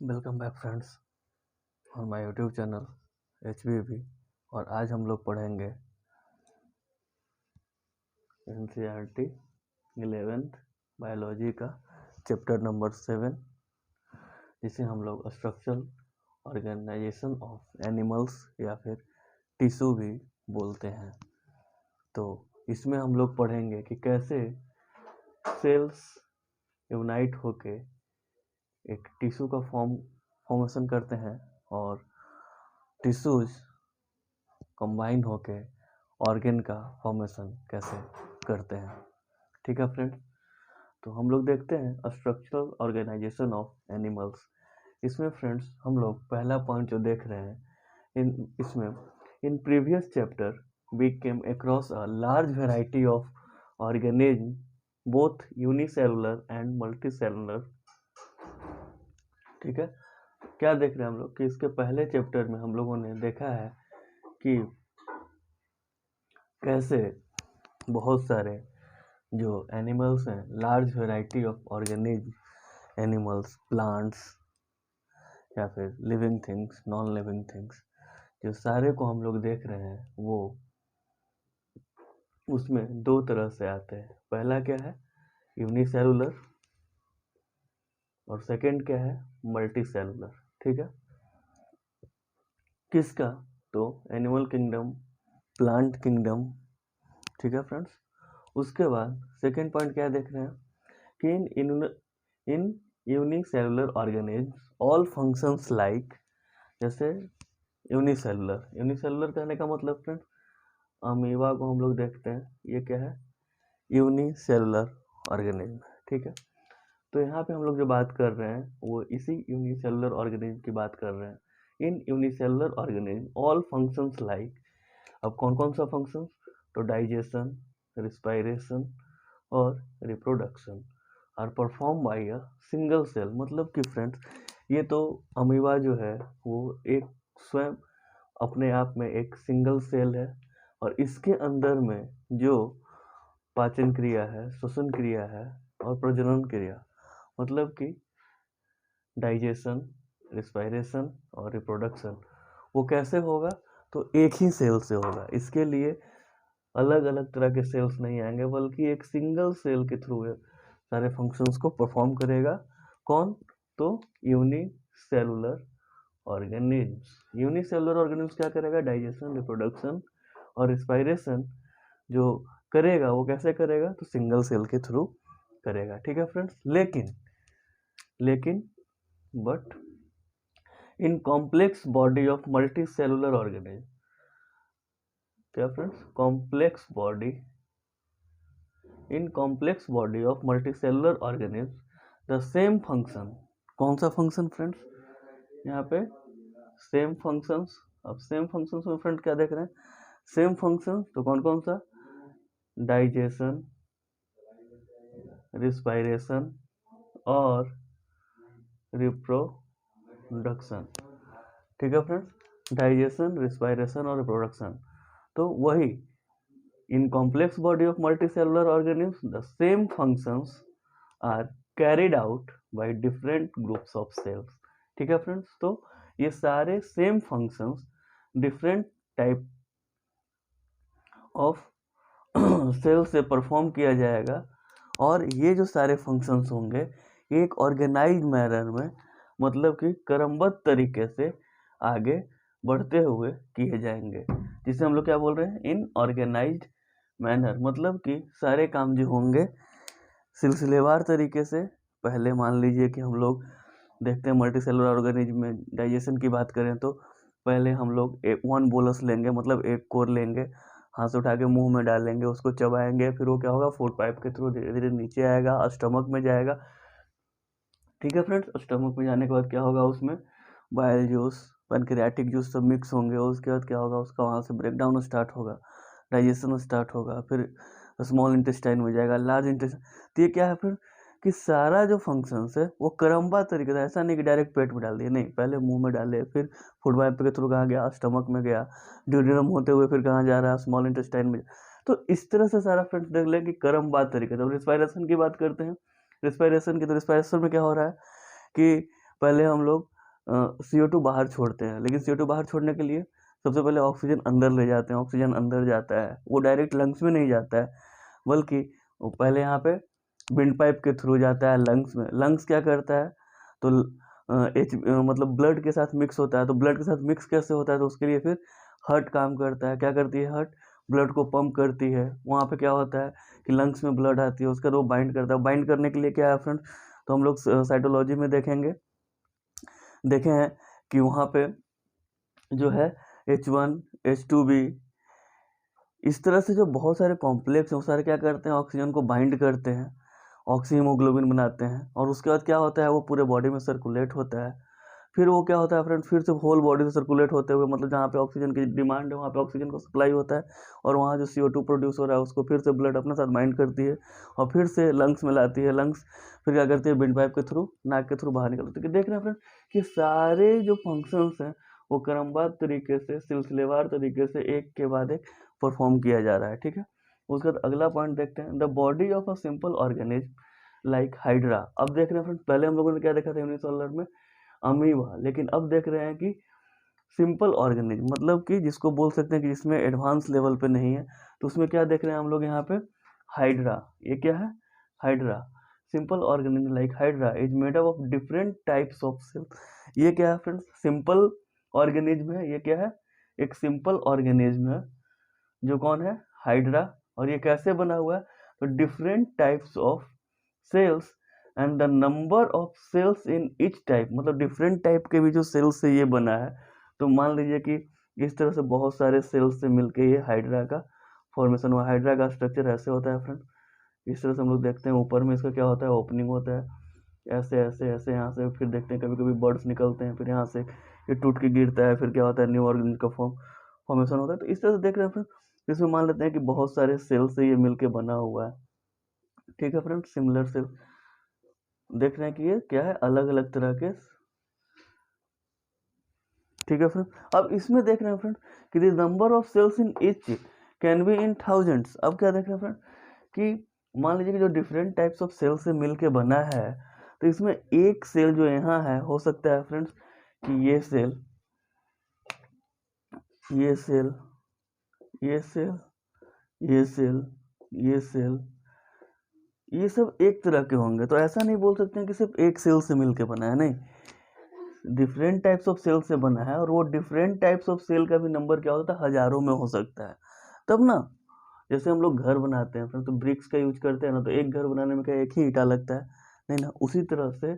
Welcome back friends और my YouTube channel HBB। और आज हम लोग पढ़ेंगे NCERT 11th बायोलॉजी का चैप्टर नंबर 7, जिसे हम लोग स्ट्रक्चरल ऑर्गेनाइजेशन ऑफ एनिमल्स या फिर टिश्यू भी बोलते हैं। तो इसमें हम लोग पढ़ेंगे कि कैसे सेल्स यूनाइट होके एक टिश्यू का फॉर्मेशन करते हैं और टिश्यूज कंबाइन होके ऑर्गन का फॉर्मेशन कैसे करते हैं। ठीक है फ्रेंड्स, तो हम लोग देखते हैं स्ट्रक्चरल ऑर्गेनाइजेशन ऑफ एनिमल्स। इसमें फ्रेंड्स हम लोग पहला पॉइंट जो देख रहे हैं इसमें in previous chapter we came across a large variety of organism both unicellular and multicellular. ठीक है, क्या देख रहे हैं हम लोग कि इसके पहले चैप्टर में हम लोगों ने देखा है कि कैसे बहुत सारे जो एनिमल्स हैं, large variety of organism, animals, plants या फिर living things, non living things, जो सारे को हम लोग देख रहे हैं वो उसमें दो तरह से आते हैं। पहला क्या है, यूनिसेलुलर, और सेकंड क्या है, मल्टीसेलुलर। ठीक है, किसका? तो एनिमल किंगडम, प्लांट किंगडम। ठीक है फ्रेंड्स, उसके बाद सेकेंड पॉइंट क्या देख रहे हैं कि इन unicellular organism all functions like, जैसे यूनिसेलुलर कहने का मतलब फ्रेंड्स, अमीबा को हम लोग देखते हैं, ये क्या है, यूनिसेलुलर ऑर्गेनिज्म। ठीक है, तो यहाँ पे हम लोग जो बात कर रहे हैं वो इसी यूनिसेलुलर ऑर्गेनिज्म की बात कर रहे हैं। In unicellular organism all functions like, अब कौन कौन सा फंक्शन? तो डाइजेशन, रिस्पायरेशन और reproduction are perform by a single cell. मतलब कि फ्रेंड्स, ये तो अमीबा जो है वो एक स्वयं अपने आप में एक सिंगल सेल है, और इसके अंदर में जो पाचन क्रिया है, श्वसन क्रिया है और प्रजनन क्रिया, मतलब कि डाइजेशन, रिस्पायरेशन और रिप्रोडक्शन, वो कैसे होगा? तो एक ही सेल से होगा। इसके लिए अलग अलग तरह के सेल्स नहीं आएंगे, बल्कि एक सिंगल सेल के थ्रू सारे फंक्शंस को परफॉर्म करेगा। कौन? तो यूनिसेलुलर ऑर्गेनिज्म्स। यूनिसेलुलर ऑर्गेनिज्म्स क्या करेगा? डाइजेशन, रिप्रोडक्शन और रिस्पायरेशन जो करेगा वो कैसे करेगा? तो सिंगल सेल के थ्रू करेगा। ठीक है फ्रेंड्स, लेकिन but in complex body of multicellular organism, क्या friends? Complex body, in complex body of multicellular organism the same function, कौन सा फंक्शन फ्रेंड्स? यहाँ पे सेम फंक्शंस। अब सेम फंक्शंस में फ्रेंड क्या देख रहे हैं? सेम फंक्शंस, तो कौन कौन सा? डाइजेशन, रिस्पायरेशन और रिप्रोडक्शन। ठीक है फ्रेंड्स, डाइजेशन, रिस्पायरेशन और रिप्रोडक्शन। तो वही in complex body of multicellular organism the same functions are carried out by different groups of cells. ठीक है फ्रेंड्स, तो ये सारे same functions different type of cell से परफॉर्म किया जाएगा, और ये जो सारे फंक्शंस होंगे एक ऑर्गेनाइज्ड मैनर में, मतलब कि क्रमबद्ध तरीके से आगे बढ़ते हुए किए जाएंगे, जिसे हम लोग क्या बोल रहे हैं? इन ऑर्गेनाइज्ड मैनर। मतलब कि सारे काम जो होंगे सिलसिलेवार तरीके से। पहले मान लीजिए कि हम लोग देखते हैं मल्टीसेलुलर ऑर्गेनिज्म में डाइजेशन की बात करें तो पहले हम लोग एक वन बोलस लेंगे, मतलब एक कोर लेंगे, हाथ से उठा के मुंह में डालेंगे, उसको चबाएंगे, फिर वो क्या होगा? फूड पाइप के थ्रू धीरे धीरे नीचे आएगा, स्टमक में जाएगा। ठीक है फ्रेंड्स, स्टमक में जाने के बाद क्या होगा? उसमें बाइल जूस, पैनक्रियाटिक जूस सब मिक्स होंगे। उसके बाद क्या होगा? उसका वहाँ से ब्रेक डाउन स्टार्ट होगा, डाइजेशन स्टार्ट होगा, फिर स्मॉल इंटेस्टाइन में जाएगा, लार्ज इंटेस्टाइन। तो ये क्या है फिर कि सारा जो फंक्शंस है वो क्रमबद्ध तरीके से, ऐसा नहीं कि डायरेक्ट पेट में डाल दिए, नहीं, पहले मुंह में डाले, फिर फूड पाइप के थ्रू कहाँ गया? स्टमक में गया, ड्यूडेनम होते हुए फिर कहाँ जा रहा है? स्मॉल इंटेस्टाइन में। तो इस तरह से सारा फ्रेंड्स देख लें कि क्रमबद्ध तरीके से। रिस्पायरेशन की बात करते हैं, रिस्पायरेशन की, तो रिस्पायरेशन में क्या हो रहा है कि पहले हम लोग CO2 बाहर छोड़ते हैं, लेकिन CO2 बाहर छोड़ने के लिए सबसे पहले ऑक्सीजन अंदर ले जाते हैं, ऑक्सीजन अंदर जाता है, वो डायरेक्ट लंग्स में नहीं जाता है, बल्कि वो पहले यहाँ पे विंड पाइप के थ्रू जाता है लंग्स में। लंग्स क्या करता है, तो मतलब ब्लड के साथ मिक्स होता है, तो ब्लड के साथ मिक्स कैसे होता है, तो उसके लिए फिर हार्ट काम करता है। क्या करती है हार्ट, ब्लड को पंप करती है। वहाँ पे क्या होता है कि लंग्स में ब्लड आती है, उसका वो बाइंड करता है। बाइंड करने के लिए क्या है फ्रेंड्स, तो हम लोग साइटोलॉजी में देखे हैं कि वहाँ पे जो है H1 H2B इस तरह से जो बहुत सारे कॉम्प्लेक्स हैं वो सारे क्या करते हैं, ऑक्सीजन को बाइंड करते हैं, ऑक्सीहीमोग्लोबिन बनाते हैं, और उसके बाद क्या होता है, वो पूरे बॉडी में सर्कुलेट होता है। फिर वो क्या होता है फ्रेंड्स, फिर से होल बॉडी से सर्कुलेट होते हुए, मतलब जहाँ पे ऑक्सीजन की डिमांड है वहाँ पे ऑक्सीजन को सप्लाई होता है, और वहाँ जो CO2 प्रोड्यूस हो रहा है उसको फिर से ब्लड अपने साथ बाइंड करती है और फिर से लंग्स में लाती है। लंग्स फिर क्या करती है, विंड पाइप के थ्रू, नाक के थ्रू बाहर निकलती है। देख रहे हैं फ्रेंड कि सारे जो फंक्शंस हैं वो क्रमबद्ध तरीके से, सिलसिलेवार तरीके से एक के बाद एक परफॉर्म किया जा रहा है। ठीक है, उसके बाद अगला पॉइंट देखते हैं, the body of a simple organism like hydra. अब देख रहे हैं फ्रेंड्स, पहले हम लोगों ने क्या देखा था यूनिसेलुलर में, अमीबा, लेकिन अब देख रहे हैं कि सिंपल ऑर्गेनिज्म, मतलब कि जिसको बोल सकते हैं कि जिसमें एडवांस लेवल पे नहीं है, तो उसमें क्या देख रहे हैं हम लोग यहाँ पे, हाइड्रा। ये क्या है, hydra. Simple organism like hydra is made up of different types of cells. ये क्या है फ्रेंड्स, सिंपल ऑर्गेनिज्म है। ये क्या है, एक सिंपल ऑर्गेनिज्म है जो कौन है, हाइड्रा। और ये कैसे बना हुआ है, तो different types of cells and the number of cells in each type, मतलब डिफरेंट टाइप के भी जो सेल्स से ये बना है। तो मान लीजिए कि इस तरह से बहुत सारे सेल्स से मिलके ये हाइड्रा का फॉर्मेशन हुआ। हाइड्रा का स्ट्रक्चर ऐसे होता है फ्रेंड, इस तरह से हम लोग देखते हैं। ऊपर में इसका क्या होता है, ओपनिंग होता है, ऐसे ऐसे ऐसे यहाँ से फिर देखते हैं कभी कभी बर्ड्स निकलते हैं, फिर यहाँ से ये टूट के गिरता है, फिर क्या होता है, न्यू ऑर्गेनिज का फॉर्मेशन होता है। तो इस तरह से देख रहे हैं फ्रेंड, इसमें मान लेते हैं कि बहुत सारे सेल से ये मिलके बना हुआ है। ठीक है फ्रेंड, सिमिलर सेल देख रहे हैं कि ये क्या है, अलग अलग तरह के। ठीक है फ्रेंड, अब इसमें देख रहे हैं फ्रेंड कि the number of cells in each can be in thousands. अब क्या देख रहे हैं फ्रेंड कि मान लीजिए कि जो डिफरेंट टाइप्स ऑफ सेल से मिलके बना है, तो इसमें एक सेल जो यहाँ है, हो सकता है फ्रेंड्स कि ये सेल, ये सेल, ये सेल, ये सेल, ये सेल, ये सब एक तरह के होंगे। तो ऐसा नहीं बोल सकते हैं कि सिर्फ एक सेल से मिलके बना है, नहीं, डिफरेंट टाइप्स ऑफ सेल से बना है। और वो डिफरेंट टाइप्स ऑफ सेल का भी नंबर क्या होता है, हजारों में हो सकता है। तब ना, जैसे हम लोग घर बनाते हैं फिर तो ब्रिक्स का यूज करते हैं ना, तो एक घर बनाने में क्या एक ही ईटा लगता है, नहीं ना। उसी तरह से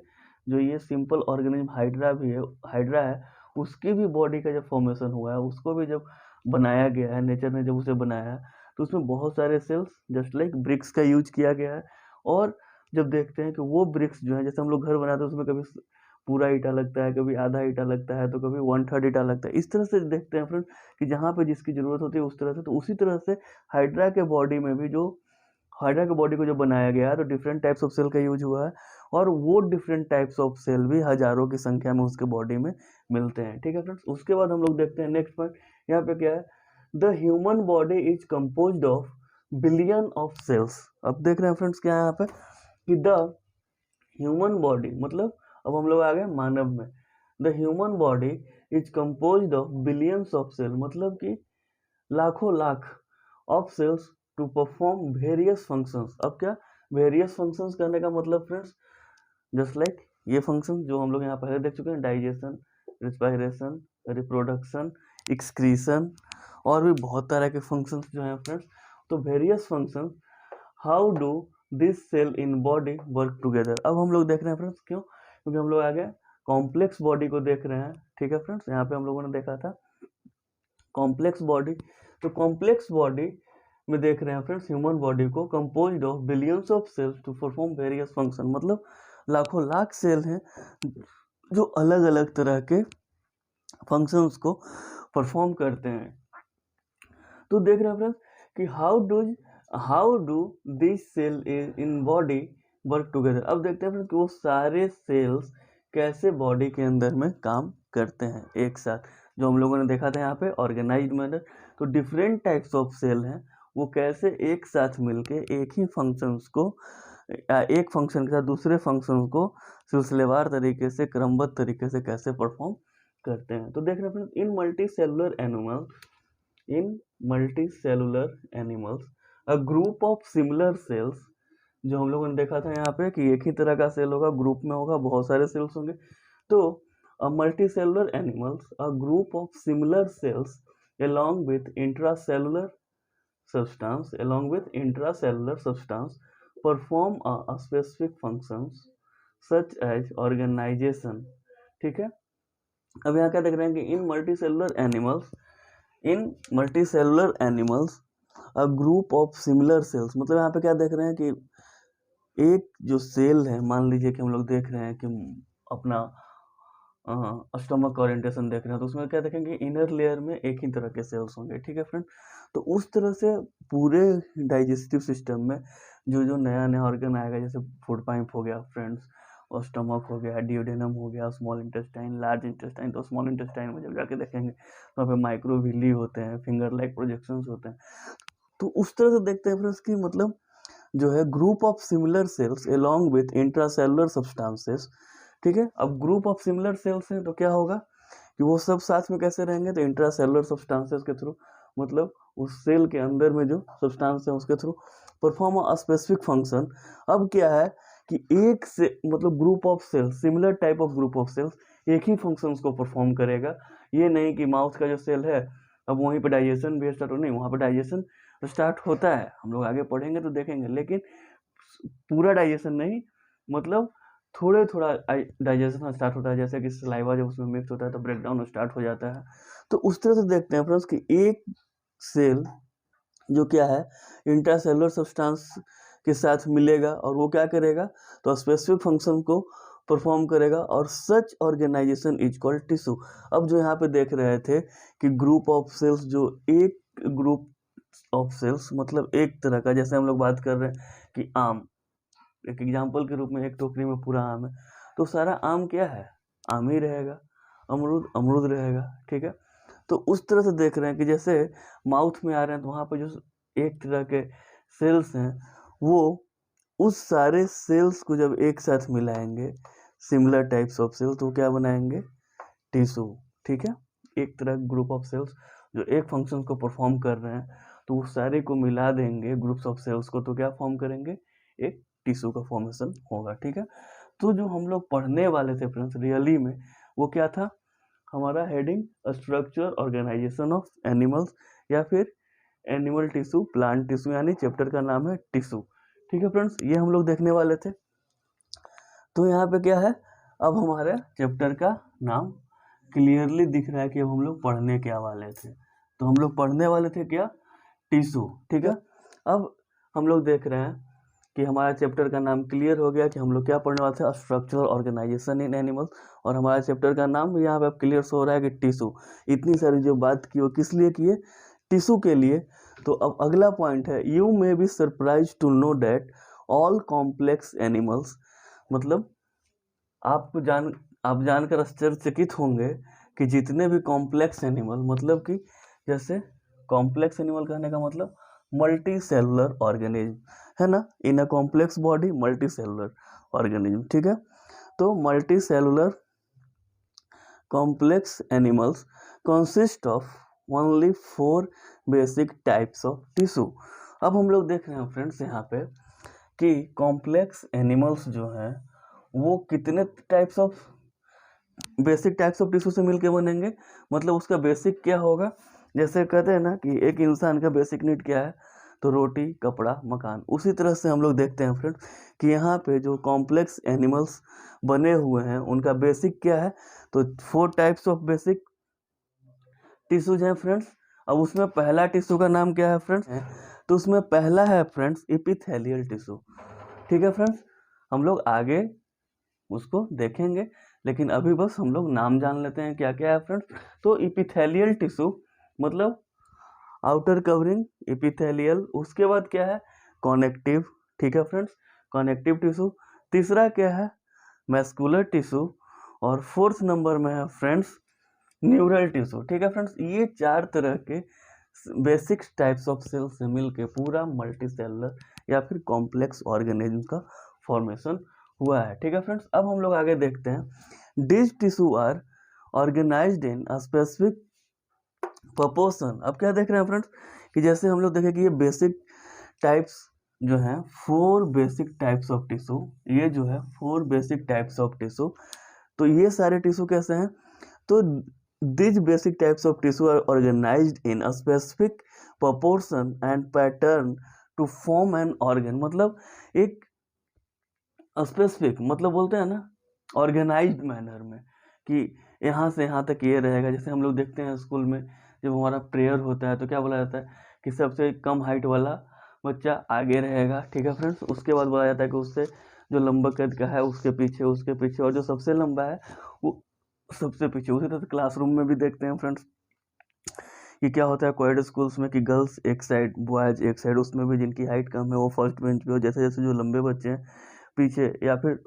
जो ये सिंपल ऑर्गेनिज्म हाइड्रा भी है, हाइड्रा है, उसकी भी बॉडी का जब फॉर्मेशन हुआ है, उसको भी जब बनाया गया है, नेचर ने जब उसे बनाया है, तो उसमें बहुत सारे सेल्स जस्ट लाइक ब्रिक्स का यूज किया गया है। और जब देखते हैं कि वो ब्रिक्स जो है, जैसे हम लोग घर बनाते हैं उसमें कभी पूरा ईटा लगता है, कभी आधा ईटा लगता है, तो कभी 1/3 ईटा लगता है। इस तरह से देखते हैं फ्रेंड कि जहाँ पे जिसकी ज़रूरत होती है उस तरह से। तो उसी तरह से हाइड्रा के बॉडी में भी, जो हाइड्रा के बॉडी को जो बनाया गया है, तो डिफरेंट टाइप्स ऑफ सेल का यूज हुआ है, और वो डिफरेंट टाइप्स ऑफ सेल भी हजारों की संख्या में उसके बॉडी में मिलते हैं। ठीक है फ्रेंड्स, उसके बाद हम लोग देखते हैं नेक्स्ट पॉइंट। यहाँ पे क्या है, the human body is composed of billion of cells. अब देख रहे हैं फ्रेंड्स क्या है यहाँ पे कि द ह्यूमन बॉडी, मतलब अब हम लोग आ गए मानव में। The human body is composed of billions of cell, मतलब कि लाखों lakh of cells to perform various functions. अब क्या, वेरियस फंक्शंस करने का मतलब फ्रेंड्स, जस्ट लाइक ये फंक्शन जो हम लोग यहाँ पहले देख चुके हैं, डाइजेशन, रिस्पायरेशन, रिप्रोडक्शन, एक्सक्रीशन, और भी बहुत तरह के फंक्शंस जो हैं फ्रेंड्स। तो various functions, how do this cell in body work together. अब हम लोग देख रहे हैं फ्रेंड्स, क्यों, क्योंकि हम लोग आगे कॉम्प्लेक्स बॉडी को देख रहे हैं। ठीक है फ्रेंड्स, यहाँ पे हम लोगों ने देखा था कॉम्प्लेक्स बॉडी। तो कॉम्प्लेक्स बॉडी में देख रहे हैं फ्रेंड्स ह्यूमन बॉडी को composed of billions of cells to perform various function, मतलब लाखों लाख सेल हैं जो अलग अलग तरह के फंक्शंस को परफॉर्म करते हैं। तो देख रहे हैं फ्रेंड्स कि how do this cell in body work together. अब देखते हैं फ्रेंड्स कि वो सारे सेल्स कैसे बॉडी के अंदर में काम करते हैं एक साथ, जो हम लोगों ने देखा था यहाँ पे ऑर्गेनाइज्ड मैनर। तो डिफरेंट टाइप्स ऑफ सेल हैं, वो कैसे एक साथ मिलके एक ही फंक्शंस को एक फंक्शन के साथ दूसरे फंक्शन को सिलसिलेवार तरीके से, क्रमबद्ध तरीके से कैसे परफॉर्म करते हैं। तो देख रहे हैं in multicellular animals a group of similar cells, जो हम लोगों ने देखा था यहाँ पे कि एक ही तरह का सेल होगा, ग्रुप में होगा, बहुत सारे सेल्स होंगे। तो a multi cellular animals a group of similar sales along with intracellular substance perform a specific functions such as organization। ठीक है, अब यहाँ क्या देख रहे हैं कि in multicellular animals a group of similar cells, मतलब यहाँ पे क्या देख रहे हैं कि एक जो सेल है, मान लीजिए कि हम लोग देख रहे हैं कि अपना स्टमक ओरिएंटेशन देख रहे हैं, तो उसमें क्या देखेंगे इनर लेयर में एक ही तरह के सेल्स होंगे। ठीक है फ्रेंड, तो उस तरह से पूरे डाइजेस्टिव सिस्टम में जो जो नया नया ऑर्गन आएगा, जैसे फूड पाइप हो गया फ्रेंड्स, और स्टमक हो गया, डियोडेनम हो गया, स्मॉल इंटेस्टाइन, लार्ज इंटेस्टाइन। तो स्मॉल इंटेस्टाइन में जब जाके देखेंगे तो वहाँ पे माइक्रोविली होते हैं, फिंगर लाइक प्रोजेक्शंस होते हैं। तो उस तरह से देखते हैं फ्रेंड्स कि मतलब जो है group of similar sales along with intracellular substances. ठीक है, अब ग्रुप ऑफ सिमिलर सेल्स हैं तो क्या होगा कि वो सब साथ में कैसे रहेंगे, तो इंट्रासेलुलर सब्सटेंसेस के थ्रू, मतलब उस सेल के अंदर में जो सब्सटेंस है उसके through perform a specific function. अब क्या है कि एक से मतलब group of cells, similar type of group of cells एक ही फंक्शंस को परफॉर्म करेगा। ये नहीं कि माउथ का जो सेल है अब वहीं पर डाइजेशन भी स्टार्ट हो, नहीं, वहाँ पर डाइजेशन स्टार्ट होता है, हम लोग आगे पढ़ेंगे तो देखेंगे, लेकिन पूरा डाइजेशन नहीं, मतलब थोड़ा डाइजेशन स्टार्ट होता है, जैसे कि सलाइवा जब उसमें मिक्स होता है तो ब्रेक डाउन स्टार्ट हो जाता है। तो उस तरह से देखते हैं फ्रेंड्स कि एक सेल जो क्या है इंट्रासेलुलर सब्सटेंस के साथ मिलेगा और वो क्या करेगा, तो स्पेसिफिक फंक्शन को परफॉर्म करेगा, और सच ऑर्गेनाइजेशन इज कॉल्ड टिश्यू। अब जो यहाँ पे देख रहे थे कि ग्रुप ऑफ सेल्स, जो एक ग्रुप ऑफ सेल्स मतलब एक तरह का, जैसे हम लोग बात कर रहे हैं कि आम, एक एग्जाम्पल के रूप में एक टोकरी में पूरा आम है, तो सारा आम क्या है, आम ही रहेगा, अमरूद रहेगा। ठीक है, तो उस तरह से देख रहे हैं कि जैसे माउथ में आ रहे हैं तो वहाँ पर जो एक तरह के सेल्स हैं, वो उस सारे सेल्स को जब एक साथ मिलाएंगे, सिमिलर टाइप्स ऑफ सेल्स, तो क्या बनाएंगे, टिश्यू। ठीक है, एक तरह ग्रुप ऑफ सेल्स जो एक फंक्शन को परफॉर्म कर रहे हैं, तो उस सारे को मिला देंगे ग्रुप्स ऑफ सेल्स को, तो क्या फॉर्म करेंगे, एक टिश्यू का फॉर्मेशन होगा। ठीक है, तो जो हम लोग पढ़ने वाले थे फ्रेंड्स रियली में, वो क्या था, हमारा heading structure organisation of animals, या फिर एनिमल टिश्यू, प्लांट टिश्यू, यानी चैप्टर का नाम है टिश्यू। ठीक है फ्रेंड्स, ये हम लोग देखने वाले थे। तो यहाँ पे क्या है, अब हमारे चैप्टर का नाम क्लियरली दिख रहा है कि अब हम लोग पढ़ने क्या वाले थे। तो हम लोग पढ़ने वाले थे क्या, टिश्यू। ठीक है, अब हम लोग देख रहे हैं कि हमारा चैप्टर का नाम क्लियर हो गया कि हम लोग क्या पढ़ने वाले थे, स्ट्रक्चरल ऑर्गेनाइजेशन इन एनिमल्स, और हमारा चैप्टर का नाम भी यहाँ पे क्लियर से हो रहा है कि टिश्यू। इतनी सारी जो बात की वो किस लिए की है, टिश्यू के लिए। तो अब अगला पॉइंट है, you may be surprise to know that all complex animals, मतलब आप जानकर आश्चर्यचकित होंगे कि जितने भी कॉम्प्लेक्स एनिमल, मतलब कि जैसे कॉम्प्लेक्स एनिमल कहने का मतलब मल्टी सेलुलर ऑर्गेनिज्म है ना, in a complex body multicellular organism. ठीक है, तो multicellular complex animals consist of only 4 basic types of tissue. अब हम लोग देख रहे हैं फ्रेंड्स यहाँ पे कि कॉम्प्लेक्स एनिमल्स जो हैं वो कितने types of basic types of tissue से मिलके बनेंगे, मतलब उसका बेसिक क्या होगा, जैसे कहते हैं ना कि एक इंसान का बेसिक नीड क्या है, तो रोटी, कपड़ा, मकान। उसी तरह से हम लोग देखते हैं फ्रेंड्स कि यहाँ पे जो कॉम्प्लेक्स एनिमल्स बने हुए हैं उनका बेसिक क्या है, तो 4 टाइप्स ऑफ बेसिक टिश्यूज हैं फ्रेंड्स। अब उसमें पहला टिश्यू का नाम क्या है फ्रेंड्स, तो उसमें पहला है फ्रेंड्स एपिथेलियल टिश्यू। ठीक है फ्रेंड्स, हम लोग आगे उसको देखेंगे, लेकिन अभी बस हम लोग नाम जान लेते हैं क्या क्या है फ्रेंड्स। तो एपिथेलियल टिश्यू मतलब आउटर कवरिंग एपिथेलियल, उसके बाद क्या है, कनेक्टिव। ठीक है फ्रेंड्स, कनेक्टिव टिश्यू। तीसरा क्या है, मैस्कुलर टिश्यू, और 4th नंबर में है फ्रेंड्स न्यूरल टिश्यू। ठीक है फ्रेंड्स, ये 4 तरह के बेसिक टाइप्स ऑफ सेल से मिलके पूरा मल्टी सेलुलर या फिर कॉम्प्लेक्स ऑर्गेनिज्म का फॉर्मेशन हुआ है। ठीक है फ्रेंड्स, अब हम लोग आगे देखते हैं। This tissue are organised in a specific proportion. अब क्या देख रहे हैं फ्रेंड्स कि जैसे हम लोग देखें कि ये बेसिक टाइप्स जो हैं, 4 बेसिक टाइप्स ऑफ टिश्यू, ये जो है 4 बेसिक टाइप्स ऑफ टिश्यू। तो ये सारे टिश्यू कैसे हैं? तो these basic types of tissue are organized in a specific proportion and pattern to form an organ। मतलब एक स्पेसिफिक, मतलब बोलते हैं ना ऑर्गेनाइज्ड मैनर में, कि यहाँ से यहाँ तक ये रहेगा। जैसे हम लोग देखते हैं स्कूल में जब हमारा प्रेयर होता है तो क्या बोला जाता है कि सबसे कम हाइट वाला बच्चा आगे रहेगा। ठीक है फ्रेंड्स, उसके बाद बोला जाता है कि उससे जो लंबा कद का है उसके पीछे, और जो सबसे लंबा है वो सबसे पीछे। उसी तरह से क्लासरूम में भी देखते हैं फ्रेंड्स कि क्या होता है कोएड स्कूल्स में कि गर्ल्स एक साइड, बॉयज एक साइड, उसमें भी जिनकी हाइट कम है वो फर्स्ट बेंच पे हो। जैसे जैसे जो लंबे बच्चे हैं पीछे, या फिर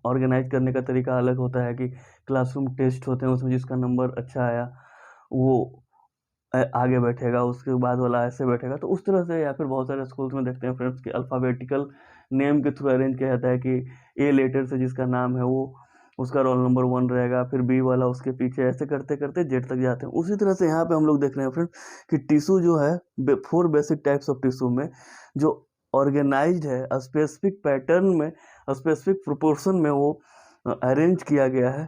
ऑर्गेनाइज करने का तरीका अलग होता है कि क्लासरूम टेस्ट होते हैं, उसमें जिसका नंबर अच्छा आया वो आगे बैठेगा, उसके बाद वाला ऐसे बैठेगा। तो उस तरह से, या फिर बहुत सारे स्कूल्स में देखते हैं फ्रेंड्स कि अल्फ़ाबेटिकल नेम के थ्रू अरेंज किया जाता है कि ए लेटर से जिसका नाम है वो उसका रोल नंबर 1 रहेगा, फिर बी वाला उसके पीछे, ऐसे करते करते जेड तक जाते हैं। उसी तरह से यहाँ पे हम लोग देख रहे हैं फ्रेंड कि टिश्यू जो है 4 बेसिक टाइप्स ऑफ टिश्यू में जो ऑर्गेनाइज्ड है स्पेसिफिक पैटर्न में, स्पेसिफिक प्रोपोर्शन में वो अरेंज किया गया है।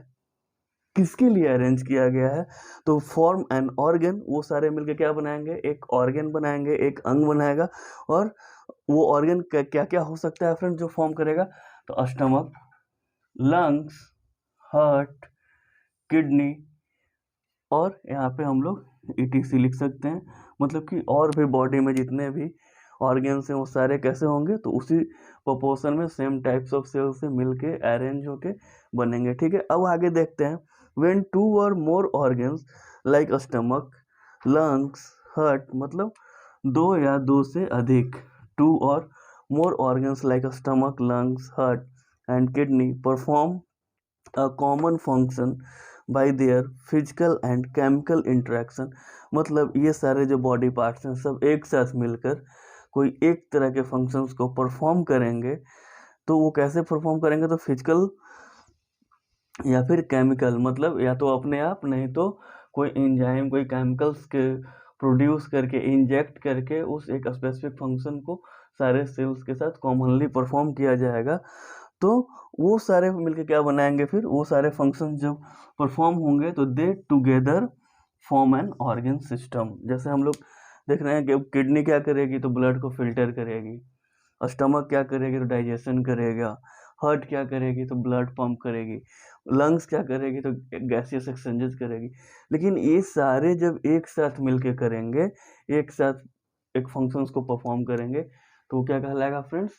किसके लिए अरेंज किया गया है? तो फॉर्म एन ऑर्गन, वो सारे मिलके क्या बनाएंगे? एक ऑर्गन बनाएंगे, एक अंग बनाएगा। और वो ऑर्गन क्या क्या हो सकता है फ्रेंड जो फॉर्म करेगा? तो स्टमक, लंग्स, हार्ट, किडनी, और यहाँ पे हम लोग ईटीसी लिख सकते हैं। मतलब कि और भी बॉडी में जितने भी ऑर्गन्स हैं वो सारे कैसे होंगे? तो उसी प्रोपोर्शन में सेम टाइप्स ऑफ सेल से मिलके अरेंज होके बनेंगे। ठीक है, अब आगे देखते हैं। व्हेन 2 और more organs like stomach, lungs, heart, मतलब 2 या 2 से अधिक, 2 और more organs like stomach, lungs, heart and kidney perform a common function by their physical and chemical interaction। मतलब ये सारे जो बॉडी पार्ट्स हैं सब एक साथ मिलकर कोई एक तरह के फंक्शंस को परफॉर्म करेंगे। तो वो कैसे परफॉर्म करेंगे? तो फिजिकल या फिर केमिकल, मतलब या तो अपने आप, नहीं तो कोई एंजाइम, कोई केमिकल्स के प्रोड्यूस करके, इंजेक्ट करके उस एक स्पेसिफिक फंक्शन को सारे सेल्स के साथ कॉमनली परफॉर्म किया जाएगा। तो वो सारे मिलके क्या बनाएंगे? फिर वो सारे फंक्शन जब परफॉर्म होंगे तो दे together form an organ system. जैसे हम लोग देख रहे हैं कि किडनी क्या करेगी? तो ब्लड को फिल्टर करेगी। स्टमक क्या करेगी? तो डाइजेशन करेगा। हार्ट क्या करेगी? तो ब्लड पंप करेगी। लंग्स क्या करेगी? तो गैसियस एक्सचेंजेस करेगी। लेकिन ये सारे जब एक साथ मिलके करेंगे, एक साथ एक फंक्शंस को परफॉर्म करेंगे, तो क्या कहलाएगा फ्रेंड्स?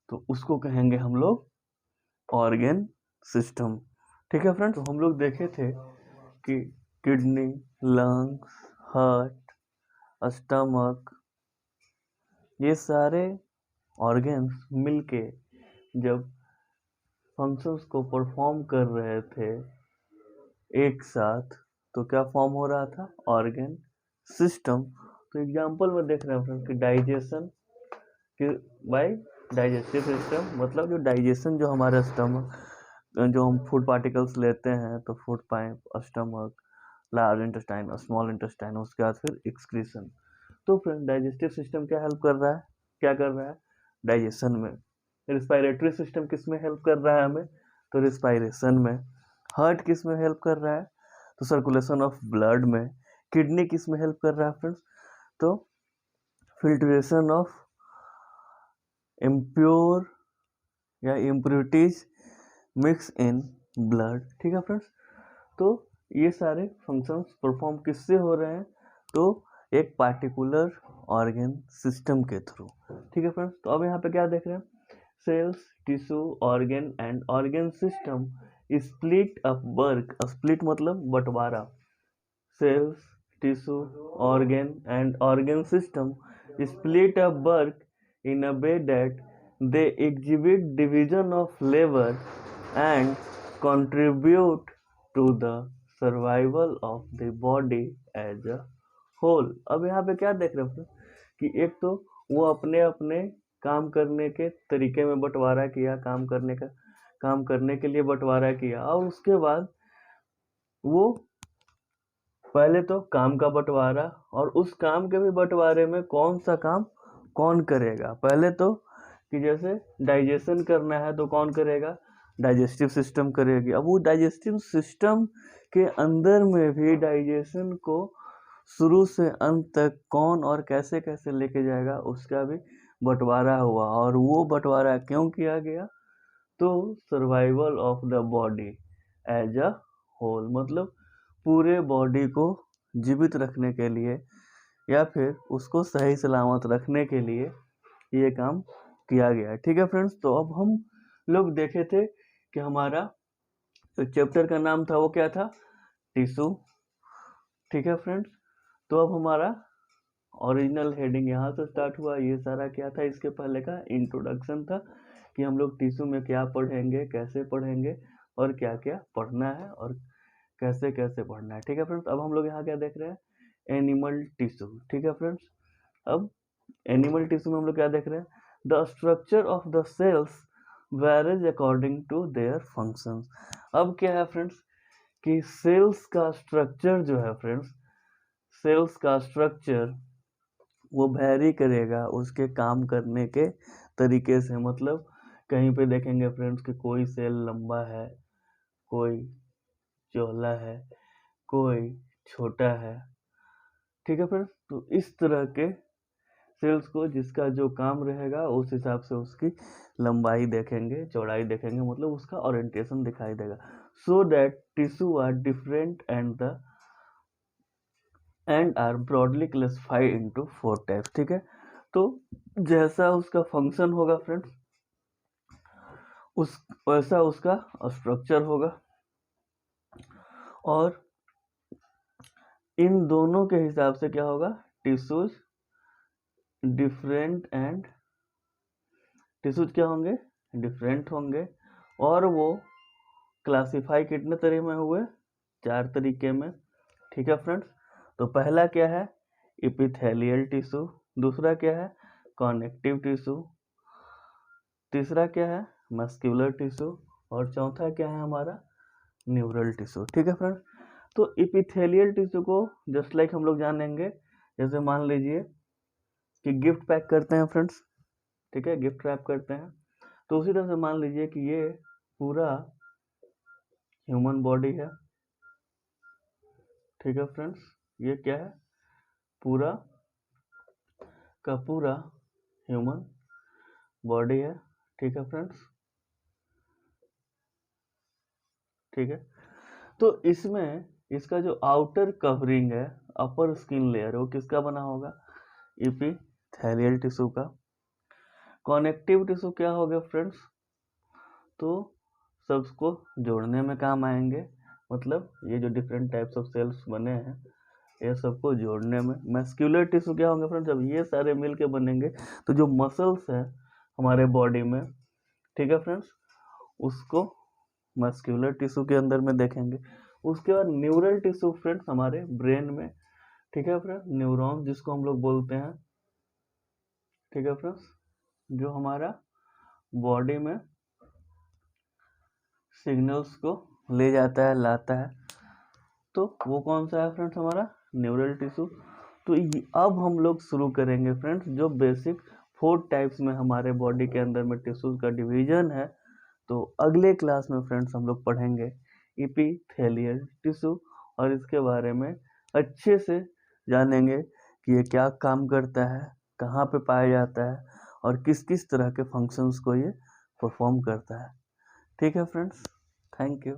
तो उसको कहेंगे हम लोग ऑर्गन सिस्टम। ठीक है फ्रेंड्स, तो हम लोग देखे थे कि किडनी, लंग्स, हार्ट, स्टमक, ये सारे ऑर्गन्स मिलके जब फंक्शंस को परफॉर्म कर रहे थे एक साथ, तो क्या फॉर्म हो रहा था? Organ system. तो एग्जांपल में देख रहे हैं फ्रेंड्स कि डाइजेशन कि बाय डाइजेस्टिव सिस्टम, मतलब जो डाइजेशन जो हमारे स्टमक, जो हम फूड पार्टिकल्स लेते हैं, तो food pipe, stomach, large intestine, small intestine, उसके बाद फिर एक्सक्रीशन। तो फ्रेंड डाइजेस्टिव सिस्टम क्या हेल्प कर रहा है? क्या कर रहा है? डाइजेशन में। रिस्पायरेटरी सिस्टम किस में हेल्प कर रहा है हमें? तो रिस्पायरेशन में। हार्ट किस में हेल्प कर रहा है? तो सर्कुलेशन ऑफ ब्लड में। किडनी किस में हेल्प कर रहा है फ्रेंड्स? तो फिल्ट्रेशन ऑफ इम्प्योर या इम्प्योरिटीज मिक्स इन ब्लड। ठीक है फ्रेंड्स, तो ये सारे फंक्शंस परफॉर्म किससे हो रहे हैं? तो एक पार्टिकुलर ऑर्गन सिस्टम के थ्रू। ठीक है फ्रेंड्स, तो अब यहाँ पे क्या देख रहे हैं? Cells, tissue, organ and organ system split up work. Split मतलब बंटवारा। cells, tissue, organ and organ system split up work in a way that they exhibit division of labor and contribute to the survival of the body as a whole। अब यहाँ पे क्या देख रहे हैं कि एक तो वो अपने अपने काम करने के तरीके में बंटवारा किया, काम करने के लिए बंटवारा किया, और उसके बाद वो पहले तो काम का बंटवारा, और उस काम के भी बंटवारे में कौन सा काम कौन करेगा। पहले तो कि जैसे डाइजेशन करना है तो कौन करेगा, डाइजेस्टिव सिस्टम करेगी। अब वो डाइजेस्टिव सिस्टम के अंदर में भी डाइजेशन को शुरू से अंत तक कौन और कैसे कैसे लेके जाएगा, उसका भी बंटवारा हुआ। और वो बंटवारा क्यों किया गया, तो survival of the body as a whole, मतलब पूरे बॉडी को जीवित रखने के लिए या फिर उसको सही सलामत रखने के लिए ये काम किया गया है। ठीक है फ्रेंड्स, तो अब हम लोग देखे थे कि हमारा जो चैप्टर का नाम था वो क्या था, टिश्यू। ठीक है फ्रेंड्स, तो अब हमारा ओरिजिनल हेडिंग यहाँ से स्टार्ट हुआ। ये सारा क्या था, इसके पहले का इंट्रोडक्शन था कि हम लोग टिश्यू में क्या पढ़ेंगे, कैसे पढ़ेंगे, और क्या क्या पढ़ना है और कैसे कैसे पढ़ना है। ठीक है फ्रेंड्स, अब हम लोग यहाँ क्या देख रहे हैं, एनिमल टिश्यू। ठीक है फ्रेंड्स, अब एनिमल टिश्यू में हम लोग क्या देख रहे हैं, the structure of the cells varies according to their functions. अब क्या है फ्रेंड्स कि सेल्स का स्ट्रक्चर जो है फ्रेंड्स, सेल्स का स्ट्रक्चर वो वैरी करेगा उसके काम करने के तरीके से। मतलब कहीं पे देखेंगे फ्रेंड्स कि कोई सेल लंबा है, कोई चौड़ा है, कोई छोटा है। ठीक है फ्रेंड्स, तो इस तरह के सेल्स को जिसका जो काम रहेगा उस हिसाब से उसकी लंबाई देखेंगे, चौड़ाई देखेंगे, मतलब उसका ओरिएंटेशन दिखाई देगा। So that tissue are different and are broadly classified into 4 types. ठीक है, तो जैसा उसका फंक्शन होगा फ्रेंड्स, उस वैसा उसका स्ट्रक्चर होगा, और इन दोनों के हिसाब से क्या होगा, टिश्यूज डिफरेंट एंड टिश्यूज क्या होंगे, डिफरेंट होंगे। और वो क्लासिफाई कितने तरह में हुए, 4 तरीके में। ठीक है फ्रेंड्स, तो पहला क्या है, एपिथेलियल टिश्यू, दूसरा क्या है, कनेक्टिव टिश्यू, तीसरा क्या है, मस्कुलर टिश्यू, और चौथा क्या है हमारा, न्यूरल टिश्यू। ठीक है फ्रेंड्स, तो एपिथेलियल टिश्यू को जस्ट लाइक हम लोग जानेंगे, जैसे मान लीजिए कि गिफ्ट पैक करते हैं फ्रेंड्स, ठीक है, गिफ्ट रैप करते हैं, तो उसी तरह से मान लीजिए कि ये पूरा ह्यूमन बॉडी है। ठीक है फ्रेंड्स, ये क्या है, पूरा का पूरा ह्यूमन बॉडी है। ठीक है फ्रेंड्स, ठीक है, तो इसमें इसका जो आउटर कवरिंग है, अपर स्किन लेयर, वो किसका बना होगा, एपिथेलियल टिश्यू का। कनेक्टिव टिश्यू क्या हो गया फ्रेंड्स, तो सबको जोड़ने में काम आएंगे, मतलब ये जो डिफरेंट टाइप्स ऑफ सेल्स बने हैं ये सबको जोड़ने में। मस्कुलर टिश्यू क्या होंगे फ्रेंड्स, जब ये सारे मिल के बनेंगे तो जो मसल्स हैं हमारे बॉडी में, ठीक है फ्रेंड्स, उसको मस्कुलर टिश्यू के अंदर में देखेंगे। उसके बाद न्यूरल टिश्यू फ्रेंड्स हमारे ब्रेन में, ठीक है फ्रेंड्स, न्यूरॉन जिसको हम लोग बोलते हैं। ठीक है फ्रेंड्स, जो हमारा बॉडी में सिग्नल्स को ले जाता है, लाता है, तो वो कौन सा है फ्रेंड्स, हमारा न्यूरल टिश्यू। तो अब हम लोग शुरू करेंगे फ्रेंड्स जो बेसिक 4 टाइप्स में हमारे बॉडी के अंदर में टिश्यूज का डिवीजन है। तो अगले क्लास में फ्रेंड्स हम लोग पढ़ेंगे एपिथेलियल टिश्यू, और इसके बारे में अच्छे से जानेंगे कि ये क्या काम करता है, कहाँ पे पाया जाता है, और किस किस तरह के फंक्शंस को ये परफॉर्म करता है। ठीक है फ्रेंड्स, थैंक यू।